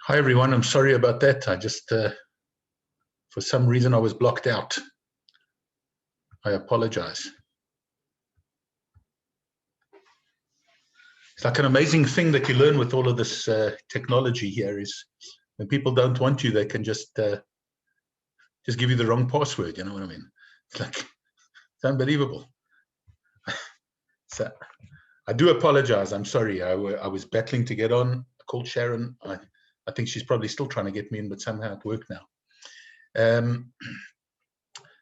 Hi everyone, I'm sorry about that. I just, for some reason I was blocked out. I apologize. It's like an amazing thing that you learn with all of this technology here is when people don't want you, they can just give you the wrong password, you know what I mean? It's like, it's unbelievable. So I do apologize, I'm sorry. I was battling to get on. I called Sharon. I think she's probably still trying to get me in, but somehow it worked now.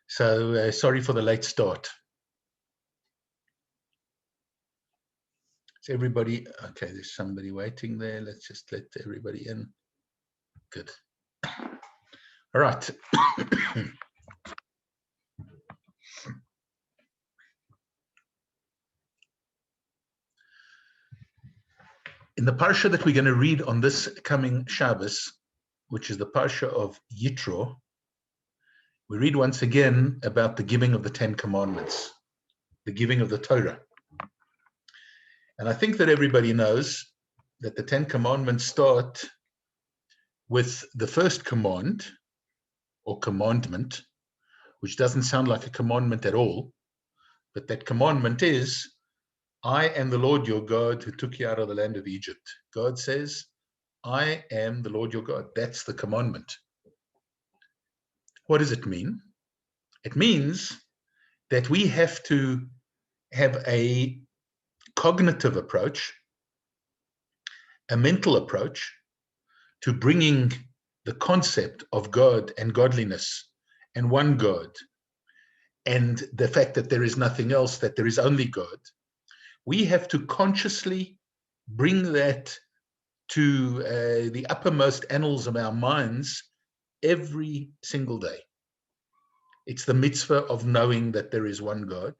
So sorry for the late start. Is everybody okay? There's somebody waiting there. Let's just let everybody in. Good. All right. In the parsha that we're going to read on this coming Shabbos, which is the parsha of Yisro, we read once again about the giving of the 10 Commandments, the giving of the Torah. And I think that everybody knows that the 10 Commandments start with the first command or commandment, which doesn't sound like a commandment at all, but that commandment is, I am the Lord your God who took you out of the land of Egypt. God says, I am the Lord your God. That's the commandment. What does it mean? It means that we have to have a cognitive approach, a mental approach to bringing the concept of God and godliness and one God and the fact that there is nothing else, that there is only God. We have to consciously bring that to the uppermost annals of our minds every single day. It's the mitzvah of knowing that there is one God.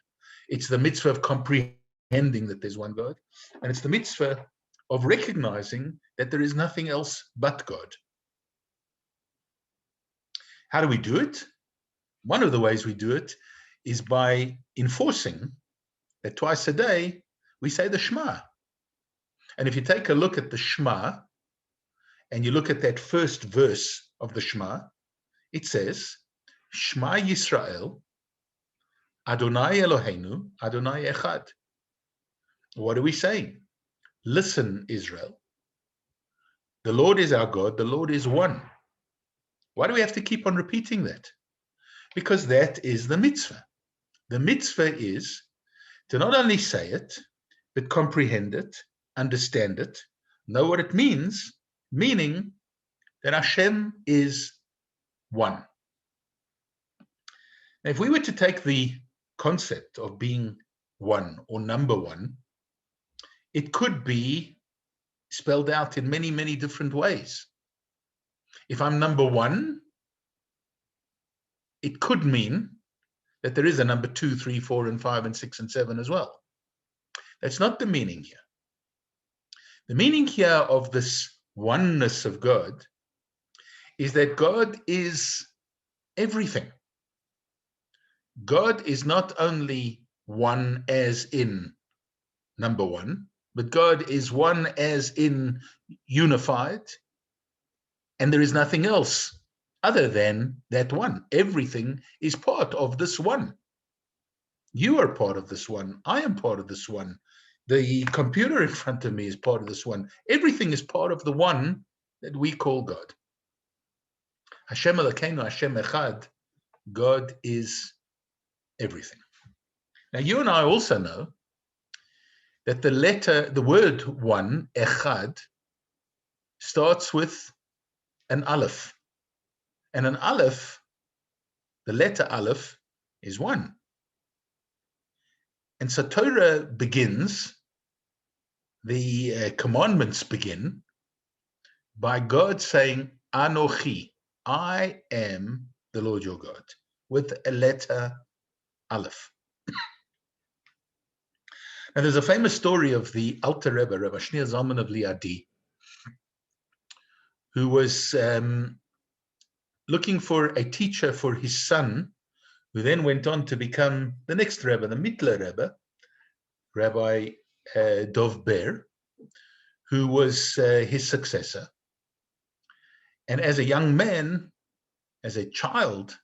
It's the mitzvah of comprehending that there's one God. And it's the mitzvah of recognizing that there is nothing else but God. How do we do it? One of the ways we do it is by enforcing that twice a day we say the Shema. And if you take a look at the Shema and you look at that first verse of the Shema, it says, Shema Yisrael, Adonai Eloheinu, Adonai Echad. What are we saying? Listen, Israel. The Lord is our God, the Lord is one. Why do we have to keep on repeating that? Because that is the mitzvah. The mitzvah is to not only say it, but comprehend it, understand it, know what it means, meaning that Hashem is one. Now, if we were to take the concept of being one or number one, it could be spelled out in many, many different ways. If I'm number one, it could mean that there is a number 2, 3, 4, and 5, and 6, and 7 as well. That's not the meaning here. The meaning here of this oneness of God is that God is everything. God is not only one as in number one, but God is one as in unified, and there is nothing else other than that one. Everything is part of this one. You are part of this one. I am part of this one. The computer in front of me is part of this one. Everything is part of the one that we call God. Hashem Elokeinu, Hashem Echad. God is everything. Now, you and I also know that the word one, Echad, starts with an aleph. And an aleph, the letter aleph, is one. And so Torah begins, the commandments begin by God saying, Anochi, I am the Lord your God, with a letter aleph. Now, there's a famous story of the Alter Rebbe, Rabbi Schneerson of Liadi, who was looking for a teacher for his son, who then went on to become the next Rebbe, the Mittler Rebbe, Rabbi Dov Ber, who was his successor. And as a young man, as a child,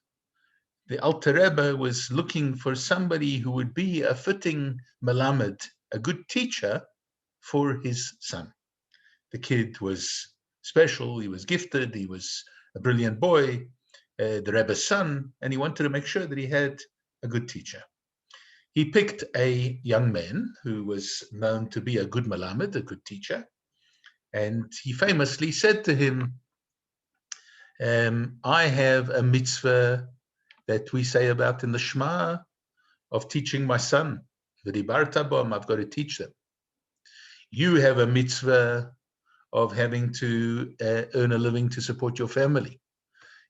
the Alter Rebbe was looking for somebody who would be a fitting melamed, a good teacher for his son. The kid was special, he was gifted, he was a brilliant boy, the Rebbe's son, and he wanted to make sure that he had a good teacher. He picked a young man who was known to be a good melamed, a good teacher, and he famously said to him, I have a mitzvah that we say about in the Shema of teaching my son. The Dibarta Bom, I've got to teach them. You have a mitzvah of having to earn a living to support your family.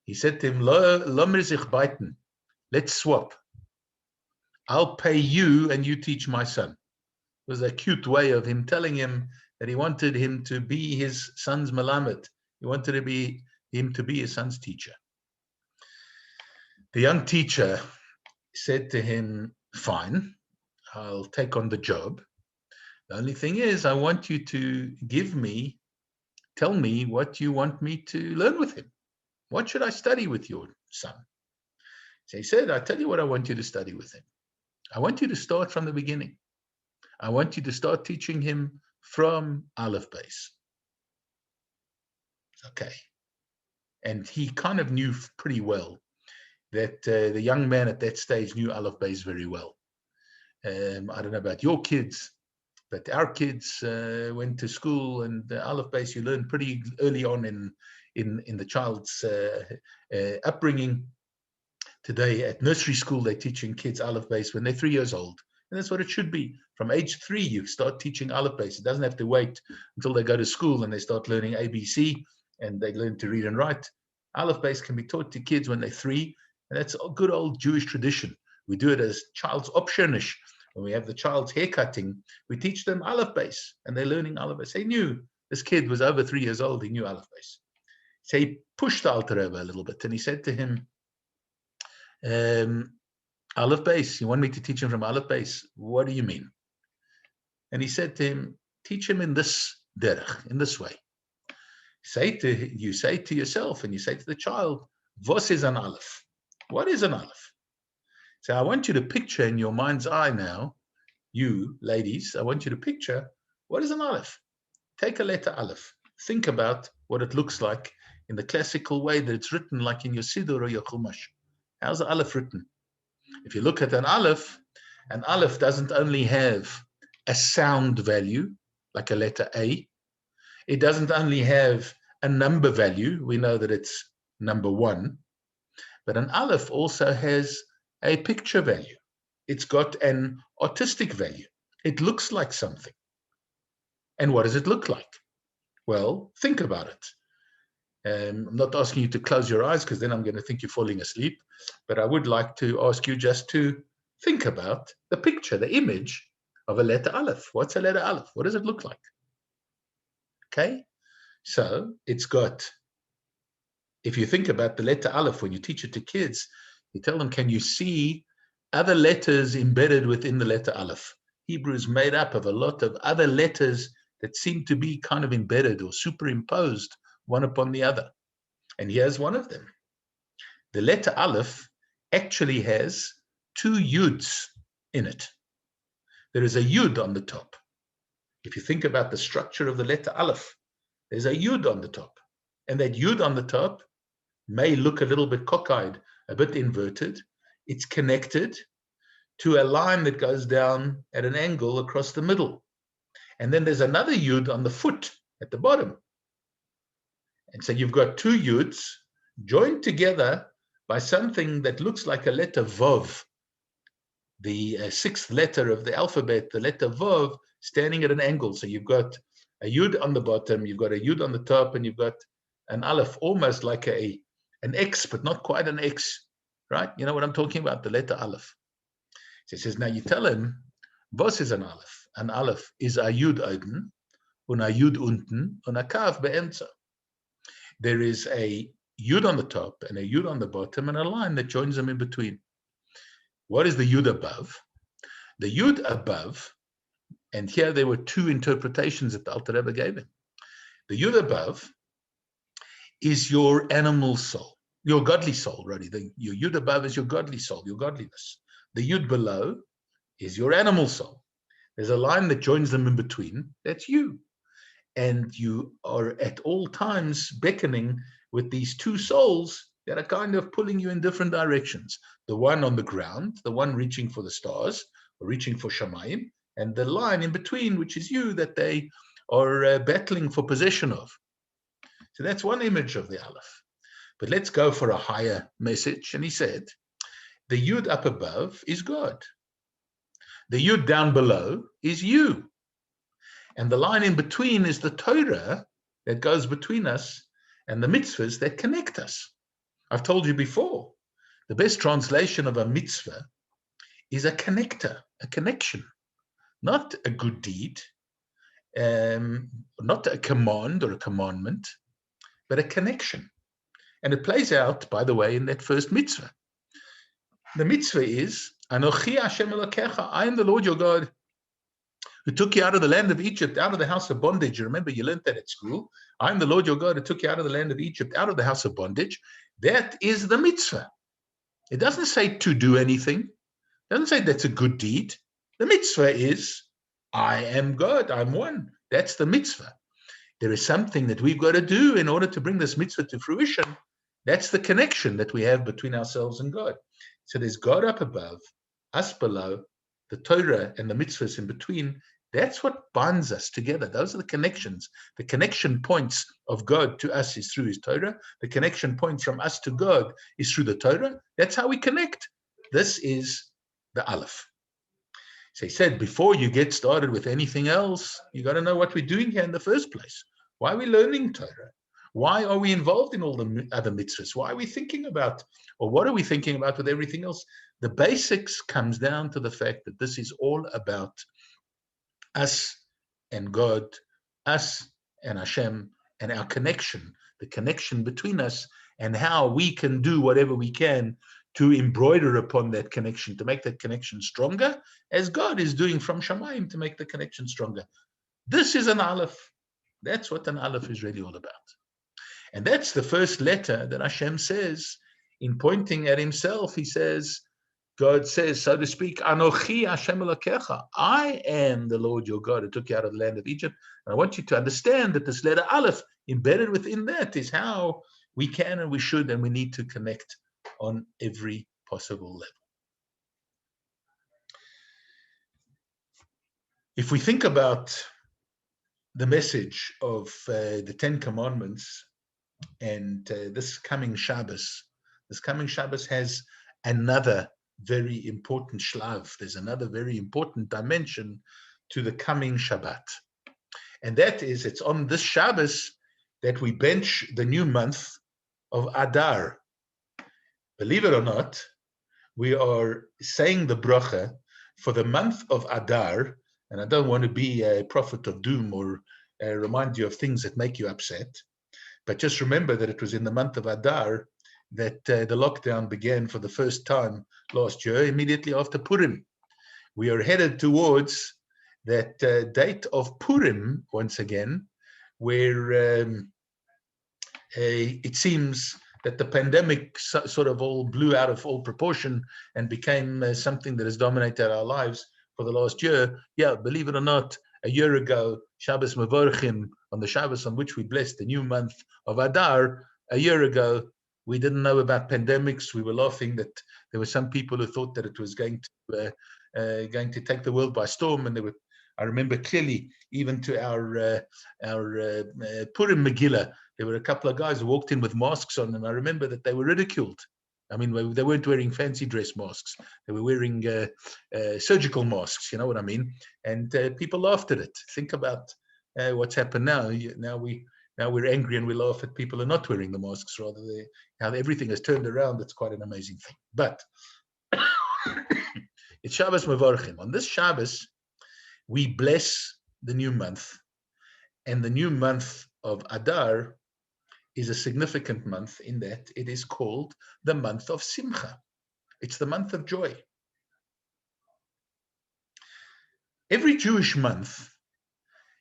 He said to him, Lo mir sich beiten. Let's swap. I'll pay you and you teach my son. It was a cute way of him telling him that he wanted him to be his son's melamed. He wanted him to be his son's teacher. The young teacher said to him, fine, I'll take on the job. The only thing is, I want you to tell me what you want me to learn with him. What should I study with your son? So he said, I tell you what I want you to study with him. I want you to start from the beginning. I want you to start teaching him from aleph base. Okay. And he kind of knew pretty well that the young man at that stage knew aleph base very well. I don't know about your kids, but our kids went to school, and the aleph base you learn pretty early on in the child's upbringing. Today at nursery school, they're teaching kids aleph base when they're 3 years old. And that's what it should be. From age 3, you start teaching aleph base. It doesn't have to wait until they go to school and they start learning ABC and they learn to read and write. Aleph base can be taught to kids when they're 3, and that's a good old Jewish tradition. We do it as child's optionish. When we have the child's hair cutting, we teach them aleph base, and they're learning aleph base. They knew this kid was over 3 years old. He knew aleph base. So he pushed the Alter Rebbe a little bit, and he said to him, aleph base, you want me to teach him from aleph base? What do you mean? And he said to him, teach him in this derech, in this way. You say to yourself, and you say to the child, Vos is an aleph? What is an aleph? So I want you to picture in your mind's eye now, you ladies, I want you to picture, what is an aleph? Take a letter aleph. Think about what it looks like in the classical way that it's written, like in your siddur or your chumash. How's the aleph written? If you look at an aleph doesn't only have a sound value, like a letter A. It doesn't only have a number value. We know that it's number 1. But an aleph also has a picture value. It's got an artistic value. It looks like something. And what does it look like? Well, think about it. I'm not asking you to close your eyes, because then I'm going to think you're falling asleep. But I would like to ask you just to think about the picture, the image of a letter aleph. What's a letter aleph? What does it look like? Okay, so it's got, if you think about the letter aleph, when you teach it to kids, you tell them, can you see other letters embedded within the letter aleph? Hebrew is made up of a lot of other letters that seem to be kind of embedded or superimposed one upon the other. And here's one of them. The letter aleph actually has 2 yuds in it. There is a yud on the top. If you think about the structure of the letter aleph, there's a yud on the top. And that yud on the top may look a little bit cockeyed, a bit inverted. It's connected to a line that goes down at an angle across the middle. And then there's another yud on the foot at the bottom. And so you've got 2 yuds joined together by something that looks like a letter vav, the 6th letter of the alphabet, the letter vav, standing at an angle. So you've got a yud on the bottom, you've got a yud on the top, and you've got an aleph, almost like an X, but not quite an X, right? You know what I'm talking about, the letter aleph. So it says, now you tell him, was is an aleph? An aleph is a yud oben, und a yud unten, und a kaf be'emtza. There is a yud on the top and a yud on the bottom and a line that joins them in between. What is the yud above? The yud above, and here there were 2 interpretations that the Alter Rebbe gave him. The yud above is your animal soul, your godly soul, really. Your yud above is your godly soul, your godliness. The yud below is your animal soul. There's a line that joins them in between. That's you. And you are at all times beckoning with these two souls that are kind of pulling you in different directions. The one on the ground, the one reaching for the stars, or reaching for Shamayim, and the line in between, which is you, that they are battling for possession of. So that's one image of the aleph. But let's go for a higher message. And he said, the yud up above is God. The yud down below is you. And the line in between is the Torah that goes between us and the mitzvahs that connect us. I've told you before, the best translation of a mitzvah is a connector, a connection, not a good deed, not a command or a commandment, but a connection. And it plays out, by the way, in that first mitzvah. The mitzvah is, Anochi Hashem Elokecha, I am the Lord your God, who took you out of the land of Egypt, out of the house of bondage. You remember, you learned that at school. I am the Lord your God who took you out of the land of Egypt, out of the house of bondage. That is the mitzvah. It doesn't say to do anything. It doesn't say that's a good deed. The mitzvah is, I am God, I'm one. That's the mitzvah. There is something that we've got to do in order to bring this mitzvah to fruition. That's the connection that we have between ourselves and God. So there's God up above, us below, the Torah and the mitzvahs in between. That's what binds us together. Those are the connections. The connection points of God to us is through his Torah. The connection point from us to God is through the Torah. That's how we connect. This is the aleph. So he said, before you get started with anything else, you got to know what we're doing here in the first place. Why are we learning Torah? Why are we involved in all the other mitzvahs? Why are we thinking about, or what are we thinking about with everything else? The basics comes down to the fact that this is all about us and God, us and Hashem, and our connection, the connection between us, and how we can do whatever we can to embroider upon that connection, to make that connection stronger, as God is doing from Shamayim to make the connection stronger. This is an aleph. That's what an aleph is really all about. And that's the first letter that Hashem says in pointing at himself. He says, God says, so to speak, Anochi Hashem Elokecha, I am the Lord your God who took you out of the land of Egypt. And I want you to understand that this letter aleph, embedded within that, is how we can and we should and we need to connect on every possible level. If we think about the message of the Ten Commandments and this coming Shabbos has another very important shlav. There's another very important dimension to the coming Shabbat. And that is, it's on this Shabbos that we bench the new month of Adar. Believe it or not, we are saying the bracha for the month of Adar, and I don't want to be a prophet of doom or remind you of things that make you upset, but just remember that it was in the month of Adar that the lockdown began for the first time last year, immediately after Purim. We are headed towards that date of Purim once again, where it seems that the pandemic sort of all blew out of all proportion and became something that has dominated our lives for the last year. Yeah, believe it or not, a year ago, Shabbos Mevorchim, on the Shabbos on which we blessed the new month of Adar, a year ago, we didn't know about pandemics. We were laughing that there were some people who thought that it was going to take the world by storm. And I remember clearly, even to our Purim Megillah, there were a couple of guys who walked in with masks on, and I remember that they were ridiculed. I mean, they weren't wearing fancy dress masks. They were wearing surgical masks, you know what I mean? And people laughed at it. Think about what's happened now. Now we're angry and we laugh at people who are not wearing the masks, rather how everything has turned around. That's quite an amazing thing. But it's Shabbos Mevorchim. On this Shabbos, we bless the new month. And the new month of Adar is a significant month in that it is called the month of Simcha. It's the month of joy. Every Jewish month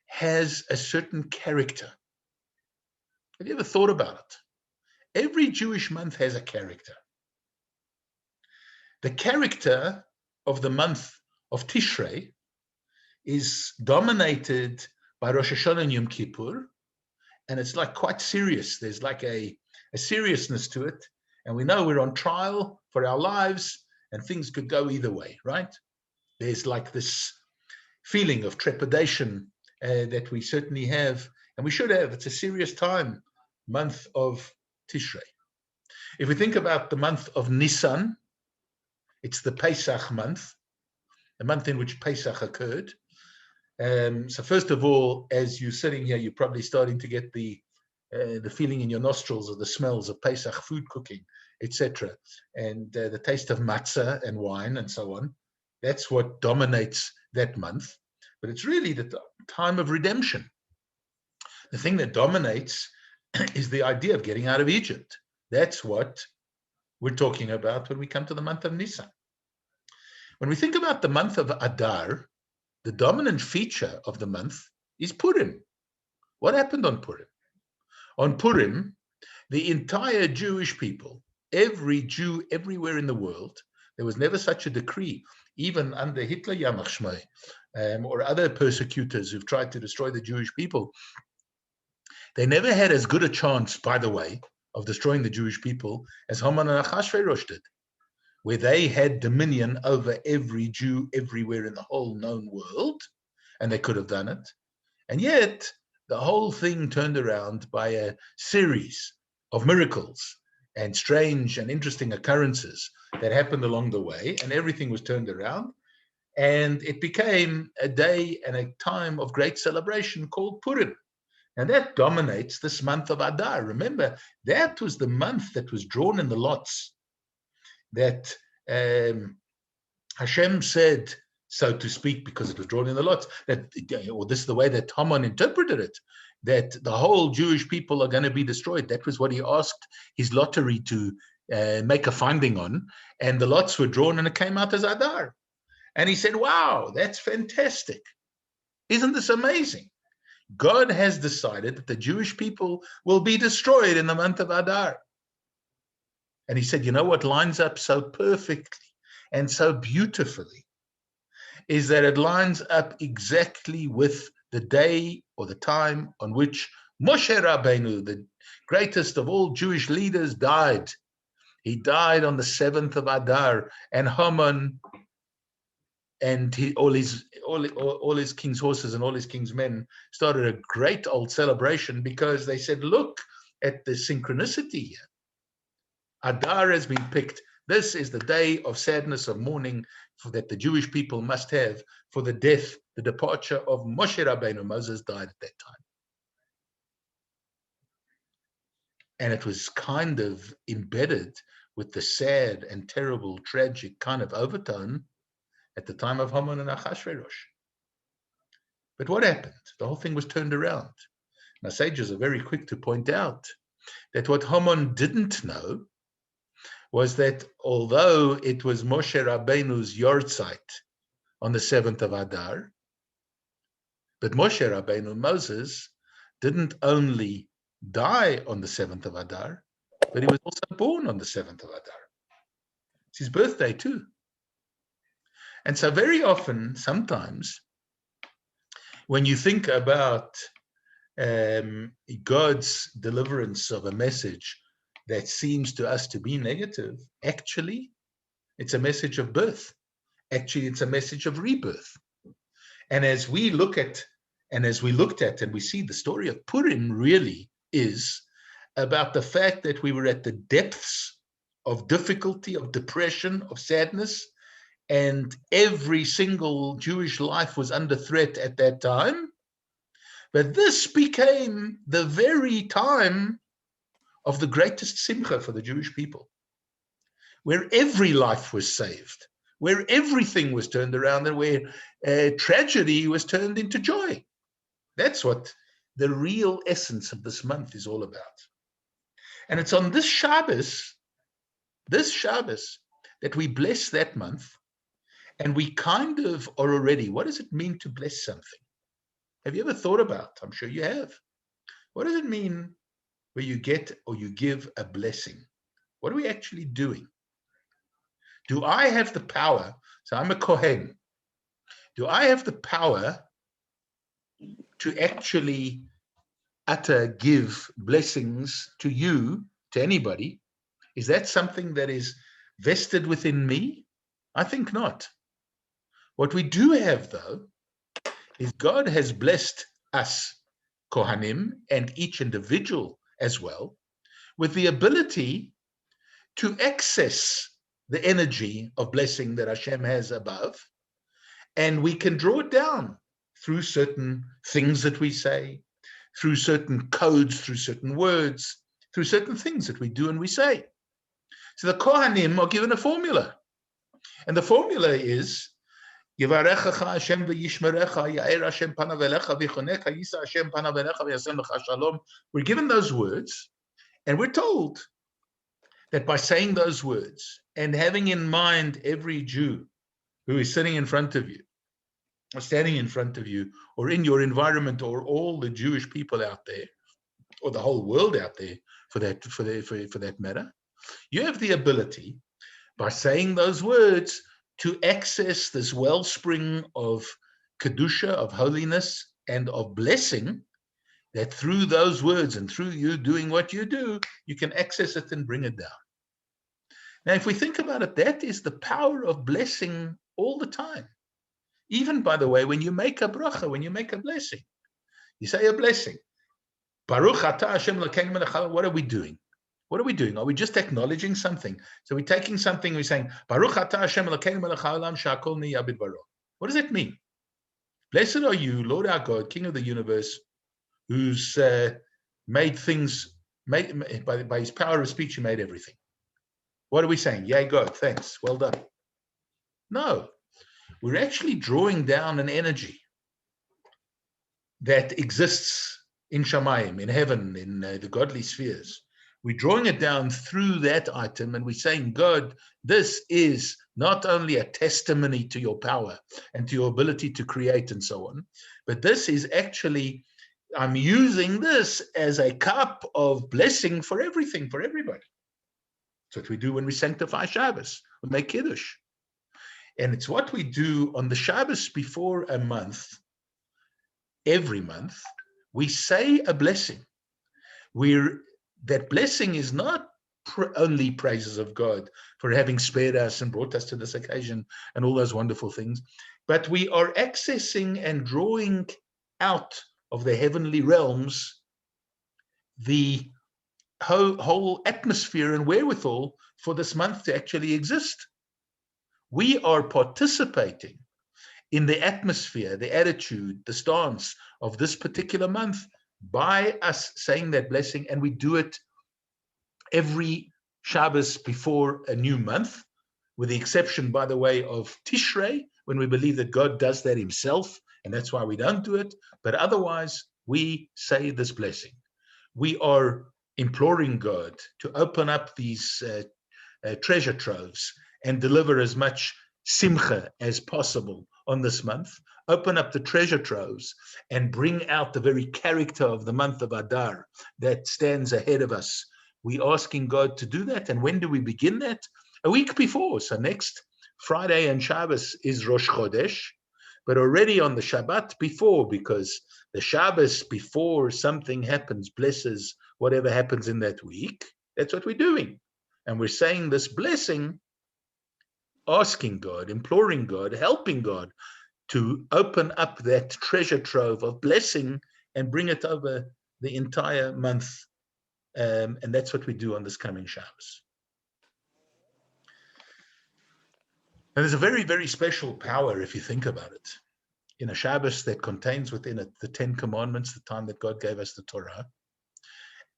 has a certain character. Have you ever thought about it? Every Jewish month has a character. The character of the month of Tishrei is dominated by Rosh Hashanah and Yom Kippur, and it's like quite serious. There's like a seriousness to it, and we know we're on trial for our lives, and things could go either way, right? There's like this feeling of trepidation that we certainly have, and we should have. It's a serious time, month of Tishrei. If we think about the month of Nisan, it's the Pesach month, the month in which Pesach occurred. So first of all, as you're sitting here, you're probably starting to get the feeling in your nostrils of the smells of Pesach food cooking, etc., and the taste of matzah and wine and so on. That's what dominates that month. But it's really the time of redemption. The thing that dominates is the idea of getting out of Egypt. That's what we're talking about when we come to the month of Nisan. When we think about the month of Adar, the dominant feature of the month is Purim. What happened on Purim? On Purim, the entire Jewish people, every Jew everywhere in the world, there was never such a decree, even under Hitler, Yamach Shmei, or other persecutors who've tried to destroy the Jewish people. They never had as good a chance, by the way, of destroying the Jewish people as Haman and Achashverosh did, where they had dominion over every Jew everywhere in the whole known world, and they could have done it. And yet, the whole thing turned around by a series of miracles and strange and interesting occurrences that happened along the way, and everything was turned around, and it became a day and a time of great celebration called Purim. And that dominates this month of Adar. Remember, that was the month that was drawn in the lots, that Hashem said, so to speak, because it was drawn in the lots, that, or this is the way that Haman interpreted it, that the whole Jewish people are going to be destroyed. That was what he asked his lottery to make a finding on, and the lots were drawn and it came out as Adar. And he said, wow, that's fantastic. Isn't this amazing? God has decided that the Jewish people will be destroyed in the month of Adar. And he said, you know what lines up so perfectly and so beautifully is that it lines up exactly with the day or the time on which Moshe Rabbeinu, the greatest of all Jewish leaders, died. He died on the 7th of Adar, and Haman and all his king's horses and all his king's men started a great old celebration because they said, look at the synchronicity here. Adar has been picked. This is the day of sadness, of mourning that the Jewish people must have for the death, the departure of Moshe Rabbeinu. Moses died at that time. And it was kind of embedded with the sad and terrible, tragic kind of overtone at the time of Haman and Achashverosh. But what happened? The whole thing was turned around. Now, sages are very quick to point out that what Haman didn't know was that although it was Moshe Rabbeinu's yortzeit on the 7th of Adar, but Moshe Rabbeinu, Moses, didn't only die on the 7th of Adar, but he was also born on the 7th of Adar. It's his birthday too. And so very often, sometimes, when you think about God's deliverance of a message that seems to us to be negative, actually, it's a message of birth. Actually, it's a message of rebirth. And as we look at, and as we looked at, and we see the story of Purim really is about the fact that we were at the depths of difficulty, of depression, of sadness, and every single Jewish life was under threat at that time. But this became the very time of the greatest simcha for the Jewish people, where every life was saved, where everything was turned around, and where tragedy was turned into joy. That's what the real essence of this month is all about. And it's on this Shabbos, that we bless that month. And we kind of are already, what does it mean to bless something? Have you ever thought about, I'm sure you have, what does it mean where you get or you give a blessing, what are we actually doing? Do I have the power? So I'm a Kohen. Do I have the power to actually give blessings to you, to anybody? Is that something that is vested within me? I think not. What we do have, though, is God has blessed us, Kohanim, and each individual as well, with the ability to access the energy of blessing that Hashem has above, and we can draw it down through certain things that we say, through certain codes, through certain words, through certain things that we do and we say. So the Kohanim are given a formula, and the formula is Yivarechacha Hashem v'yishmerecha, Ya'er Hashem panav elecha v'choneka, Yisa Hashem panav elecha v'yasem lecha shalom. We're given those words, and we're told that by saying those words and having in mind every Jew who is sitting in front of you, or standing in front of you, or in your environment, or all the Jewish people out there, or the whole world out there, for that matter, you have the ability, by saying those words, to access this wellspring of kedusha, of holiness, and of blessing, that through those words and through you doing what you do, you can access it and bring it down. Now, if we think about it, that is the power of blessing all the time. Even, by the way, when you make a bracha, when you make a blessing, you say a blessing. Baruch atah Hashem Elokeinu melech haolam. What are we doing? What are we doing? Are we just acknowledging something? So we're taking something, we're saying, Baruch atah Hashem Elokeinu melech haolam she'akol niyeh bidbaro. What does that mean? Blessed are you, Lord our God, King of the universe, who's made things, by his power of speech, he made everything. What are we saying? Yay, God, thanks, well done. No, we're actually drawing down an energy that exists in Shamayim, in heaven, in the godly spheres. We're drawing it down through that item, and we're saying, God, this is not only a testimony to your power and to your ability to create and so on, but this is actually, I'm using this as a cup of blessing for everything, for everybody. That's what we do when we sanctify Shabbos, we make Kiddush. And it's what we do on the Shabbos before a month. Every month, we say a blessing. That blessing is not only praises of God for having spared us and brought us to this occasion and all those wonderful things, but we are accessing and drawing out of the heavenly realms the whole atmosphere and wherewithal for this month to actually exist. We are participating in the atmosphere, the attitude, the stance of this particular month by us saying that blessing, and we do it every Shabbos before a new month, with the exception, by the way, of Tishrei, when we believe that God does that himself, and that's why we don't do it. But otherwise, we say this blessing. We are imploring God to open up these treasure troves and deliver as much simcha as possible on this month, open up the treasure troves and bring out the very character of the month of Adar that stands ahead of us. We're asking God to do that. And when do we begin that? A week before. So next Friday and Shabbos is Rosh Chodesh, but already on the Shabbat before, because the Shabbos before something happens blesses whatever happens in that week. That's what we're doing. And we're saying this blessing, asking God, imploring God, helping God to open up that treasure trove of blessing and bring it over the entire month. And that's what we do on this coming Shabbos. And there's a very, very special power if you think about it. In a Shabbos that contains within it the 10 Commandments, the time that God gave us the Torah.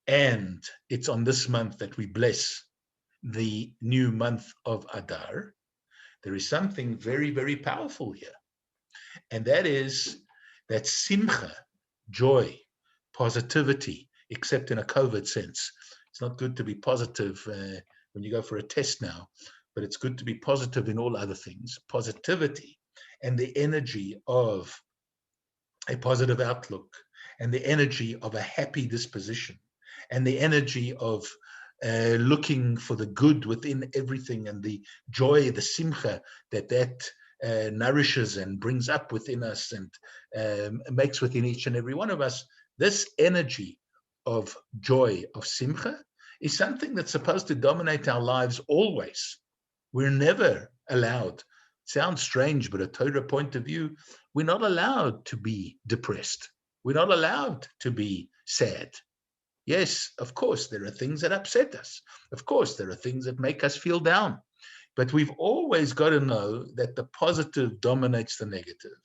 And it's on this month that we bless the new month of Adar. There is something very, very powerful here. And that is that simcha, joy, positivity, except in a COVID sense. It's not good to be positive when you go for a test now, but it's good to be positive in all other things. Positivity and the energy of a positive outlook and the energy of a happy disposition and the energy of looking for the good within everything, and the joy, the simcha that nourishes and brings up within us, and makes within each and every one of us. This energy of joy, of simcha, is something that's supposed to dominate our lives always. We're never allowed. Sounds strange, but a Torah point of view, we're not allowed to be depressed. We're not allowed to be sad. Yes, of course, there are things that upset us. Of course, there are things that make us feel down. But we've always got to know that the positive dominates the negative,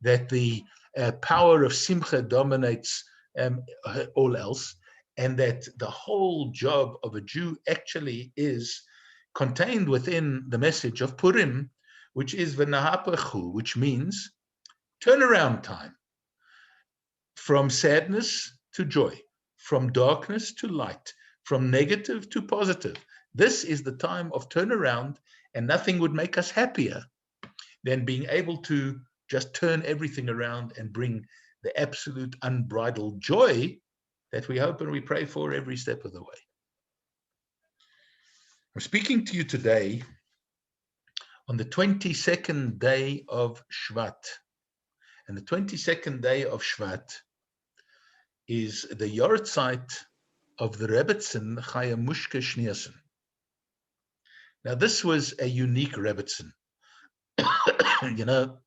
that the power of simcha dominates all else, and that the whole job of a Jew actually is contained within the message of Purim, which is v'nahapechu, which means turnaround time, from sadness to joy, from darkness to light, from negative to positive. This is the time of turnaround, and nothing would make us happier than being able to just turn everything around and bring the absolute unbridled joy that we hope and we pray for every step of the way. I'm speaking to you today on the 22nd day of Shvat. And the 22nd day of Shvat is the Yortzeit of the Rabbitson Chayamushke Schneerson. Now, this was a unique Rabbitson. You know,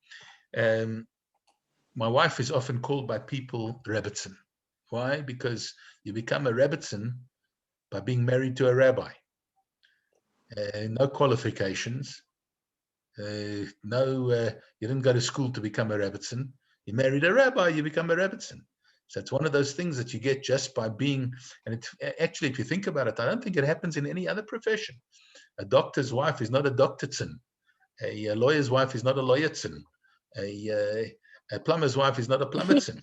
my wife is often called by people Rabbitson. Why? Because you become a Rabbitson by being married to a rabbi. No qualifications. You didn't go to school to become a Rabbitson. You married a rabbi, you become a Rabbitson. So it's one of those things that you get just by being, and it's actually, if you think about it, I don't think it happens in any other profession. A doctor's wife is not a doctorson. A lawyer's wife is not a lawyerson. A plumber's wife is not a plumberson.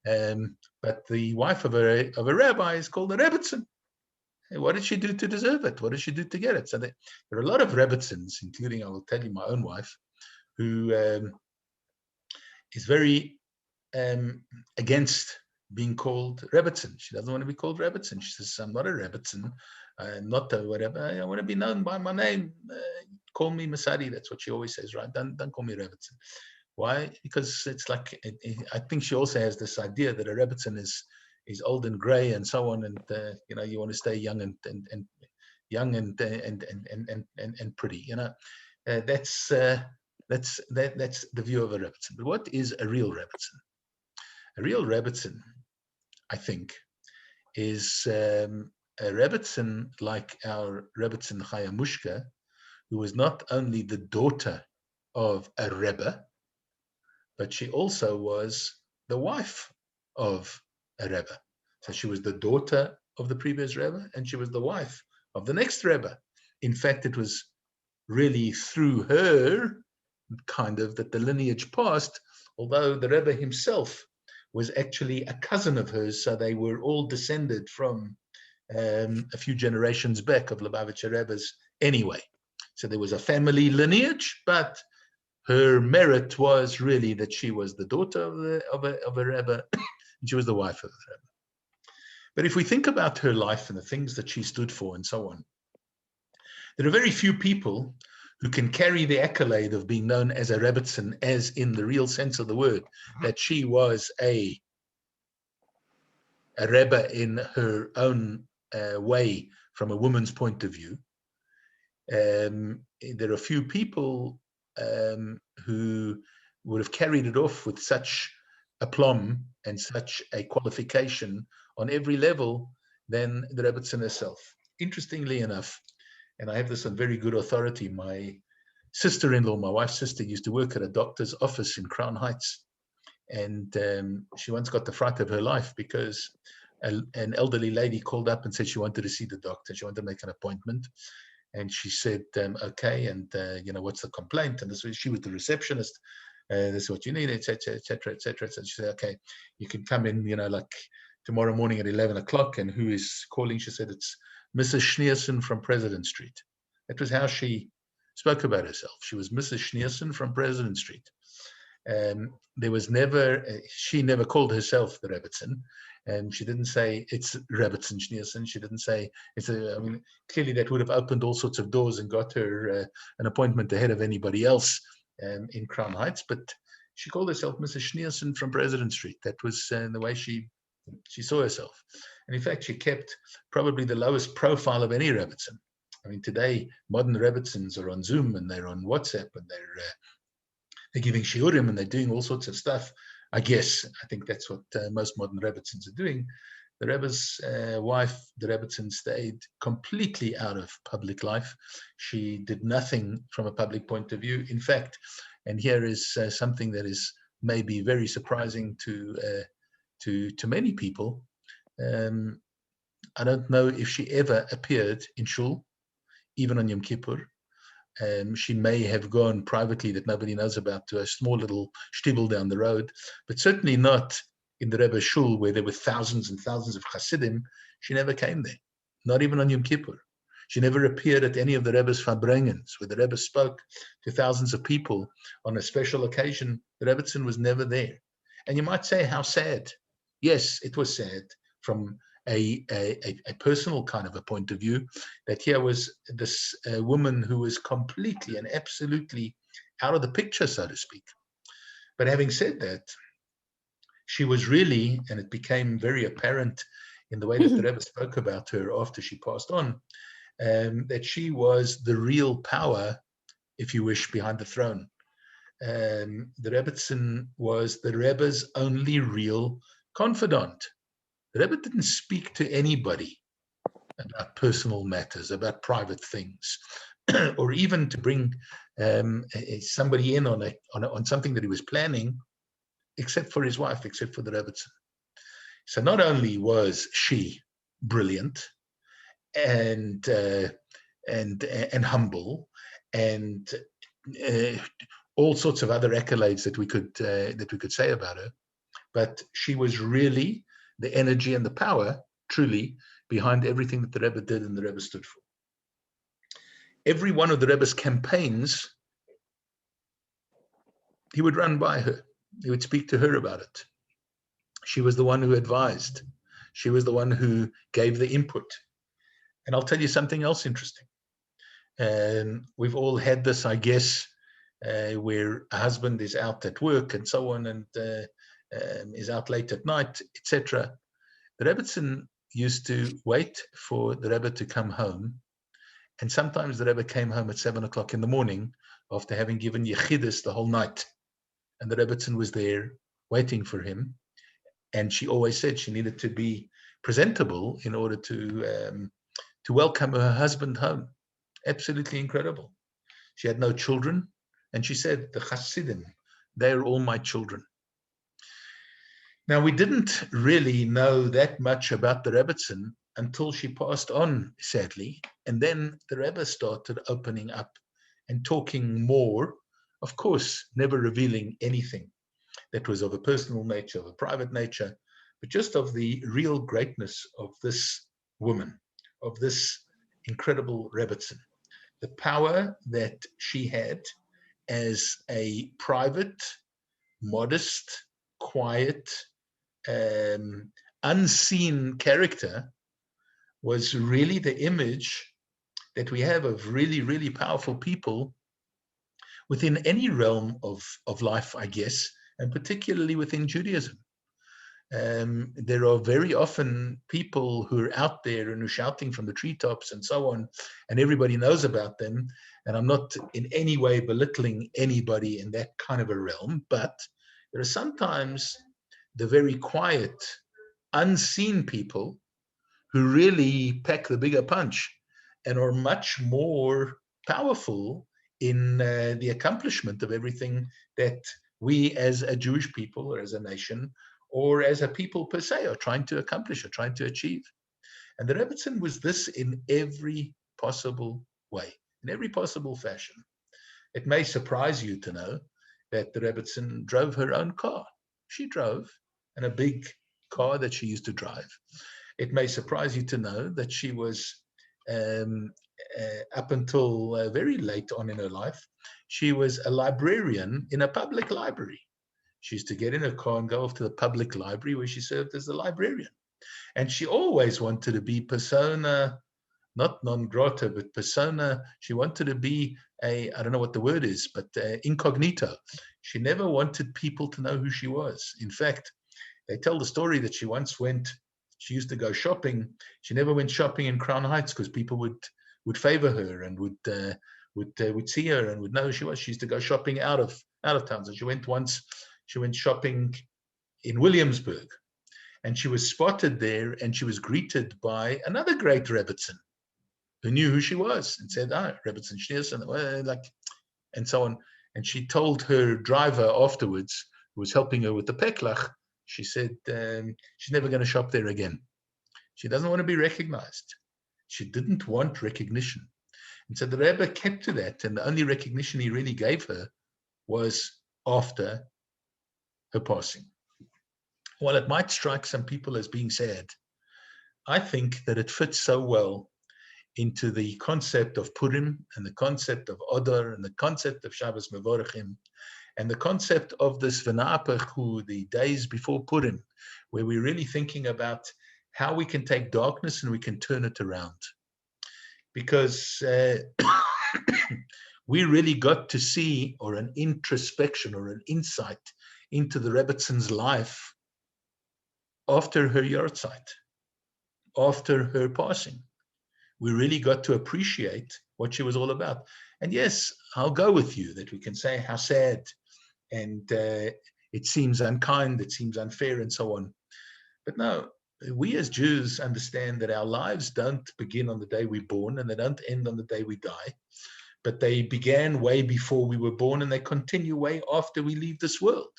But the wife of a rabbi is called a Rabbitson. Hey, what did she do to deserve it? What did she do to get it? So there are a lot of Rabbitsons, including, I will tell you, my own wife, who is very against being called Rabbitson. She doesn't want to be called Rabbitson. She says, I'm not a Rabbitson. I'm not a whatever. I want to be known by my name. Call me Masadi. That's what she always says, right? Don't call me Rabbitson. Why? Because it's like, I think she also has this idea that a Rabbitson is old and gray and so on, and you know, you want to stay young and young and pretty. You know, that's the view of a Rabbitson. But what is a real Rabbitson? A real Rabbitson, I think, is a Rabbitson like our Rabbitson Chayamushka, who was not only the daughter of a Rebbe, but she also was the wife of a Rebbe. So she was the daughter of the previous Rebbe, and she was the wife of the next Rebbe. In fact, it was really through her, kind of, that the lineage passed, although the Rebbe himself was actually a cousin of hers, so they were all descended from a few generations back of Lubavitcher Rebbes anyway. So there was a family lineage, but her merit was really that she was the daughter of a Rebbe, and she was the wife of the Rebbe. But if we think about her life and the things that she stood for and so on, there are very few people who can carry the accolade of being known as a Rabbitson, as in the real sense of the word, that she was a Rebbe in her own way from a woman's point of view. There are few people who would have carried it off with such aplomb and such a qualification on every level than the Rabbitson herself. Interestingly enough, and I have this on very good authority, my sister-in-law, my wife's sister, used to work at a doctor's office in Crown Heights. And she once got the fright of her life because an elderly lady called up and said she wanted to see the doctor. She wanted to make an appointment. And she said, okay, and you know, what's the complaint? And she was the receptionist. This is what you need, etc., etc., etc. So she said, okay, you can come in, you know, like tomorrow morning at 11 o'clock. And who is calling? She said, it's Mrs. Schneerson from President Street. That was how she spoke about herself. She was Mrs. Schneerson from President Street. There was never, she never called herself the Rabbitson. She didn't say it's Rabbitson Schneerson. She didn't say it's I mean, clearly that would have opened all sorts of doors and got her an appointment ahead of anybody else in Crown Heights. But she called herself Mrs. Schneerson from President Street. That was the way she saw herself. And in fact, she kept probably the lowest profile of any Rabbitson. I mean, today, modern Rabbitsons are on Zoom and they're on WhatsApp and they're giving shiurim and they're doing all sorts of stuff. I think that's what most modern Rabbitsons are doing. The Rebbe's wife, the Rabbitson, stayed completely out of public life. She did nothing from a public point of view. In fact, and here is something that is maybe very surprising to many people. I don't know if she ever appeared in shul, even on Yom Kippur. She may have gone privately that nobody knows about to a small little shtibel down the road, but certainly not in the Rebbe shul where there were thousands and thousands of Hasidim. She never came there, not even on Yom Kippur. She never appeared at any of the Rebbe's farbrengens where the Rebbe spoke to thousands of people on a special occasion. The Rabbitson was never there. And you might say, how sad. Yes, it was sad from a personal kind of a point of view, that here was this woman who was completely and absolutely out of the picture, so to speak. But having said that, she was really, and it became very apparent in the way that the Rebbe spoke about her after she passed on, that she was the real power, if you wish, behind the throne. The Rabbitson was the Rebbe's only real confidant. The Rebbe didn't speak to anybody about personal matters, about private things, or even to bring somebody in on something that he was planning, except for his wife, except for the Rabbitson. So not only was she brilliant and humble, and all sorts of other accolades that we could say about her, but she was really the energy and the power, truly, behind everything that the Rebbe did and the Rebbe stood for. Every one of the Rebbe's campaigns, he would run by her. He would speak to her about it. She was the one who advised. She was the one who gave the input. And I'll tell you something else interesting. We've all had this, I guess, where a husband is out at work and so on, and is out late at night, etc. The Rabbitson used to wait for the Rebbe to come home, and sometimes the Rebbe came home at 7 o'clock in the morning after having given Yechidus the whole night, and the Rabbitson was there waiting for him. And she always said she needed to be presentable in order to welcome her husband home. Absolutely incredible. She had no children, and she said, the Hasidim, they're all my children. Now, we didn't really know that much about the Rabbitson until she passed on, sadly. And then the Rebbe started opening up and talking more, of course, never revealing anything that was of a personal nature, of a private nature, but just of the real greatness of this woman, of this incredible Rabbitson. The power that she had as a private, modest, quiet, unseen character was really the image that we have of really, really powerful people within any realm of life, I guess, and particularly within Judaism. There are very often people who are out there and who are shouting from the treetops and so on, and everybody knows about them. And I'm not in any way belittling anybody in that kind of a realm, but there are sometimes the very quiet, unseen people who really pack the bigger punch and are much more powerful in the accomplishment of everything that we as a Jewish people or as a nation or as a people per se are trying to accomplish or trying to achieve. And the Rabbitson was this in every possible way, in every possible fashion. It may surprise you to know that the Rabbitson drove her own car. She drove, and a big car that she used to drive. It may surprise you to know that she was, up until very late on in her life, she was a librarian in a public library. she used to get in her car and go off to the public library where she served as the librarian. And she always wanted to be persona, not non grata, but persona. She wanted to be I don't know what the word is, but incognito. She never wanted people to know who she was. In fact, they tell the story that she once she used to go shopping. She never went shopping in Crown Heights because people would favor her and would see her and would know who she was. She used to go shopping out of town. So she went shopping in Williamsburg, and she was spotted there, and she was greeted by another great Rabbitson who knew who she was and said, Rabbitson, Schneerson, and so on. And she told her driver afterwards, who was helping her with the peklach, she said she's never going to shop there again. She doesn't want to be recognized. She didn't want recognition. And so the Rebbe kept to that, and the only recognition he really gave her was after her passing. While it might strike some people as being sad, I think that it fits so well into the concept of Purim and the concept of Adar and the concept of Shabbos Mevorachim and the concept of this V'na'apachu, the days before Purim, where we're really thinking about how we can take darkness and we can turn it around. Because we really got to see, or an introspection or an insight into the Rabbitson's life after her yahrzeit, after her passing. We really got to appreciate what she was all about. And yes, I'll go with you that we can say how sad and it seems unkind, it seems unfair, and so on. But no, we as Jews understand that our lives don't begin on the day we're born and they don't end on the day we die, but they began way before we were born and they continue way after we leave this world.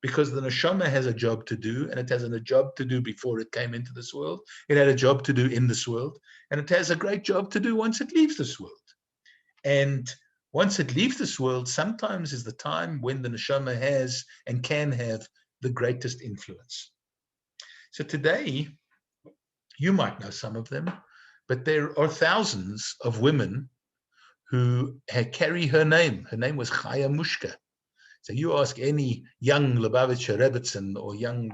Because the neshama has a job to do, and it has a job to do before it came into this world. It had a job to do in this world, and it has a great job to do once it leaves this world. And once it leaves this world, sometimes is the time when the neshama has and can have the greatest influence. So today, you might know some of them, but there are thousands of women who carry her name. Her name was Chaya Mushka. So you ask any young Lubavitcher Rabbitson or young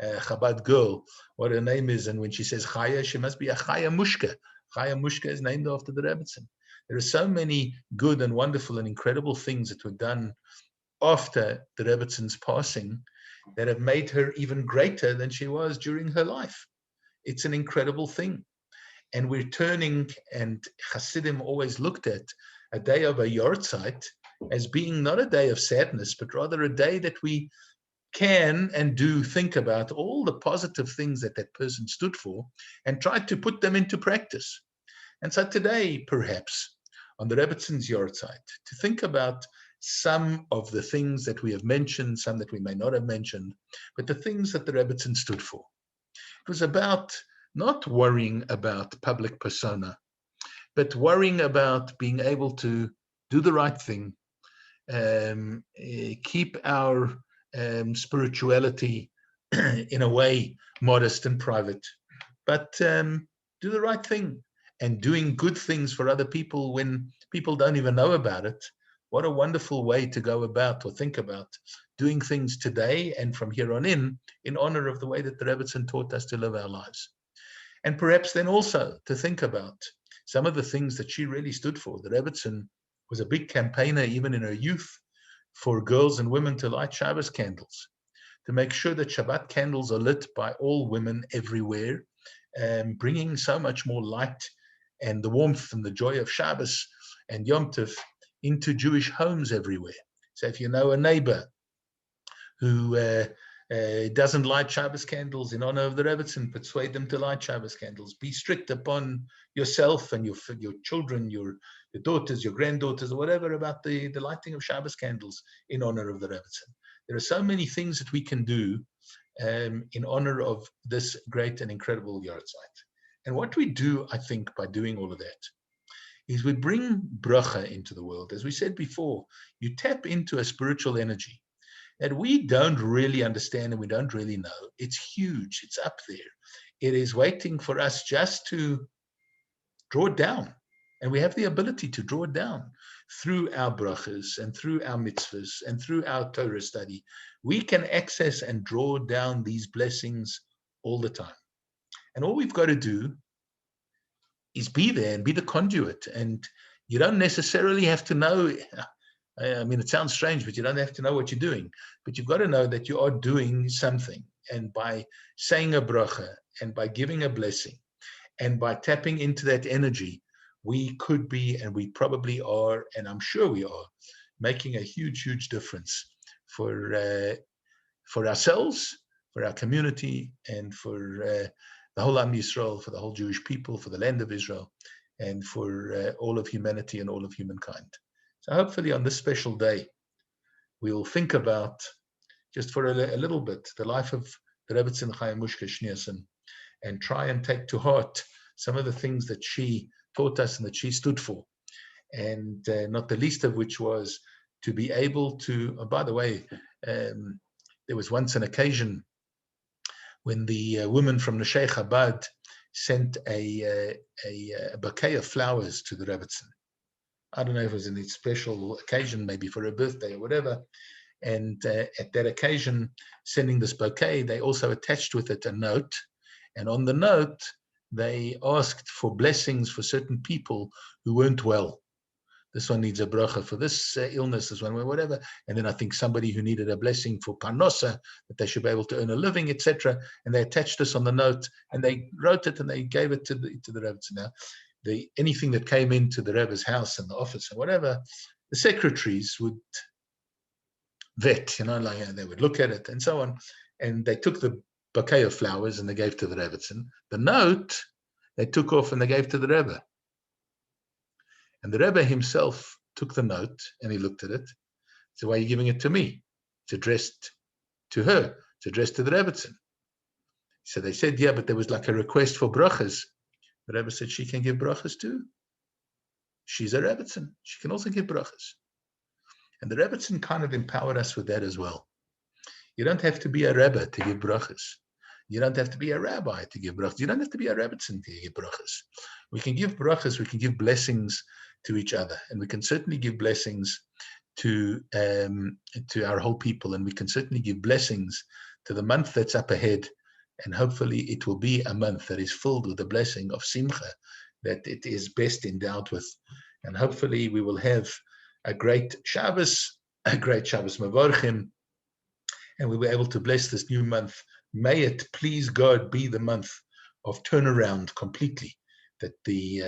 Chabad girl what her name is, and when she says Chaya, she must be a Chaya Mushka. Chaya Mushka is named after the Rabbitson. There are so many good and wonderful and incredible things that were done after the Rabbitson's passing that have made her even greater than she was during her life. It's an incredible thing. And we're turning, and Hasidim always looked at a day of a yahrzeit as being not a day of sadness, but rather a day that we can and do think about all the positive things that that person stood for and try to put them into practice. And so today, perhaps, on the Rabbitson's yahrzeit, to think about some of the things that we have mentioned, some that we may not have mentioned, but the things that the Rabbitson stood for. It was about not worrying about public persona, but worrying about being able to do the right thing, keep our spirituality in a way modest and private, but do the right thing, and doing good things for other people when people don't even know about it. What a wonderful way to go about or think about doing things today and from here on in honor of the way that the Rabbitson taught us to live our lives. And perhaps then also to think about some of the things that she really stood for. The Rabbitson was a big campaigner, even in her youth, for girls and women to light Shabbos candles, to make sure that Shabbat candles are lit by all women everywhere, bringing so much more light and the warmth and the joy of Shabbos and Yom Tov into Jewish homes everywhere. So if you know a neighbor who doesn't light Shabbos candles in honor of the Rabbitson, persuade them to light Shabbos candles. Be strict upon yourself and your children, your daughters, your granddaughters, or whatever, about the lighting of Shabbos candles in honor of the Rabbitson. There are so many things that we can do in honor of this great and incredible yahrzeit. And what we do, I think, by doing all of that, is we bring bracha into the world. As we said before, you tap into a spiritual energy that we don't really understand and we don't really know. It's huge. It's up there. It is waiting for us just to draw it down. And we have the ability to draw it down. through our brachas and through our mitzvahs and through our Torah study, we can access and draw down these blessings all the time. And all we've got to do is be there and be the conduit. And you don't necessarily have to know, I mean, it sounds strange, but you don't have to know what you're doing. But you've got to know that you are doing something. And by saying a bracha and by giving a blessing and by tapping into that energy, we could be, and we probably are, and I'm sure we are, making a huge, huge difference for ourselves, for our community, and for the whole Am Yisrael, for the whole Jewish people, for the land of Israel, and for all of humanity and all of humankind. So hopefully on this special day, we'll think about, just for a little bit, the life of the Rabbitson Schneerson, and try and take to heart some of the things that she taught us and that she stood for. And not the least of which was to be able to, by the way, there was once an occasion when the woman from the Chabad sent a bouquet of flowers to the Rabbitson. I don't know if it was in a special occasion, maybe for a birthday or whatever. And at that occasion, sending this bouquet, they also attached with it a note. And on the note, they asked for blessings for certain people who weren't well. This one needs a bracha for this illness, this one, whatever. And then I think somebody who needed a blessing for parnosa, that they should be able to earn a living, etc. And they attached this on the note, and they wrote it, and they gave it to the Rabbitson. Now, anything that came into the Rebbe's house and the office and whatever, the secretaries would vet, like they would look at it and so on. And they took the bouquet of flowers and they gave to the Rabbitson. The note they took off and they gave to the Rebbe. And the Rebbe himself took the note and he looked at it. So why are you giving it to me? It's addressed to her. It's addressed to the Rabbitson. So they said, yeah, but there was like a request for brachas. The Rebbe said she can give brachas too. She's a Rabbitson. She can also give brachas. And the Rabbitson kind of empowered us with that as well. You don't have to be a Rebbe to give brachas. You don't have to be a rabbi to give brachas. You don't have to be a Rabbitson to give brachas. We can give brachas, we can give blessings to each other. And we can certainly give blessings to our whole people. And we can certainly give blessings to the month that's up ahead. And hopefully it will be a month that is filled with the blessing of Simcha that it is best endowed with. And hopefully we will have a great Shabbos Mavorchim, and we'll be able to bless this new month. May it please God be the month of turnaround completely, that the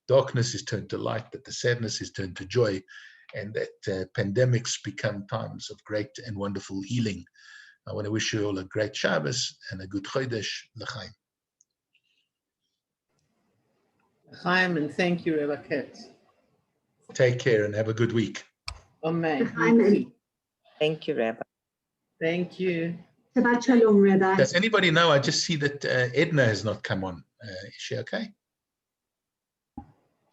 darkness is turned to light, that the sadness is turned to joy, and that pandemics become times of great and wonderful healing. I want to wish you all a great Shabbos and a good Chodesh L'chaim. L'chaim, and thank you, Rabbi Katz. Take care and have a good week. Amen. Thank you, Rabbi. Thank you. Shabbat Shalom, Rabbi. Does anybody know? I just see that Edna has not come on. Is she okay?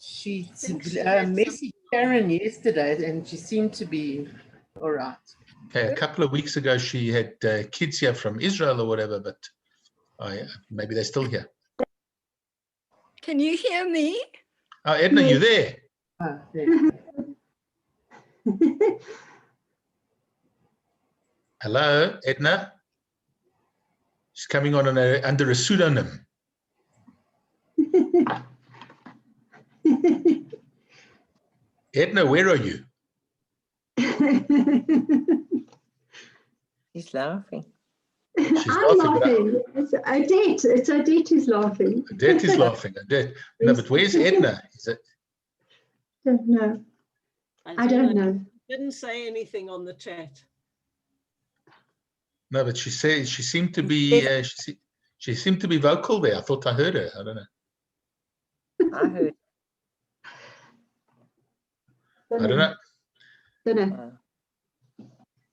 She messaged Karen yesterday, and she seemed to be all right. Okay, a couple of weeks ago, she had kids here from Israel or whatever, but maybe they're still here. Can you hear me? Oh, Edna, you there? There. Hello, Edna. She's coming on under a pseudonym. Edna, where are you? He's laughing. I'm laughing. It's Odette who's laughing. Odette is laughing. Odette. No, but where's Edna? Is it? Don't know. I don't know. Didn't say anything on the chat. No, but she said she seemed to be she seemed to be vocal there. I thought I heard her. I don't know. I heard. I don't know. Don't know.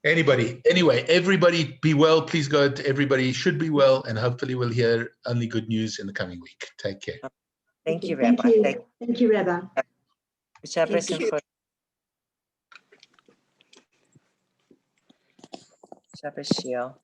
Anyway, everybody be well. Please God, everybody should be well, and hopefully we'll hear only good news in the coming week. Take care. Thank you, Rabbi. Thank you, Rabbi. Shabbos and Chodesh. Shabbos Shiel.